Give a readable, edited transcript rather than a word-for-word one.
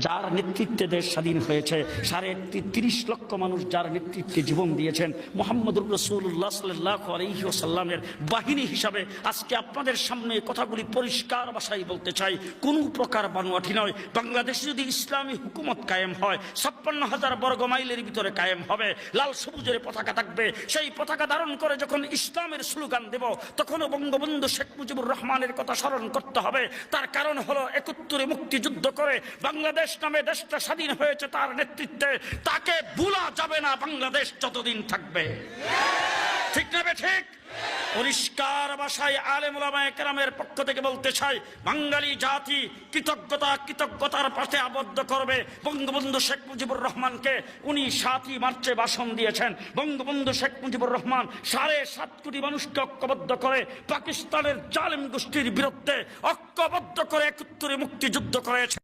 যার নেতৃত্বে দেশ স্বাধীন হয়েছে, ৩.৫ লক্ষ মানুষ যার নেতৃত্বে জীবন দিয়েছেন, মুহাম্মদুর রাসূলুল্লাহ সাল্লাল্লাহু আলাইহি ওয়াসাল্লামের বাহিনী হিসাবে আজকে আপনাদের সামনে কথাগুলি পরিষ্কার ভাষায় বলতে চাই, কোনো প্রকার বানোয়াটি নয়। বাংলাদেশে যদি ইসলামী হুকুমত কায়েম হয়, ৫৬,০০০ বর্গ মাইলের ভিতরে কায়েম হবে, লাল সবুজের পতাকা থাকবে। সেই পতাকা ধারণ করে যখন ইসলামের স্লোগান দেব, তখনও বঙ্গবন্ধু শেখ মুজিবুর রহমানের কথা স্মরণ করতে হবে। তার কারণ হলো ৭১ মুক্তিযুদ্ধ করে বাংলাদেশ নামে দেশটা স্বাধীন হয়েছে তার নেতৃত্বে। তাকে ভোলা যাবে না বাংলাদেশ যতদিন থাকবে। ঠিক না ঠিক? পরিষ্কার ভাষায় আলেম ওলামায়ে কেরামের পক্ষ থেকে বলতে চাই, বাঙালি জাতি কৃতজ্ঞতার পাশে আবদ্ধ করবে বঙ্গবন্ধু শেখ মুজিবুর রহমানকে। উনি ৭ই মার্চে ভাষণ দিয়েছেন। বঙ্গবন্ধু শেখ মুজিবুর রহমান ৭.৫ কোটি মানুষকে ঐক্যবদ্ধ করে পাকিস্তানের জালেম গোষ্ঠীর বিরুদ্ধে ঐক্যবদ্ধ করে ৭১ মুক্তিযুদ্ধ করেছে।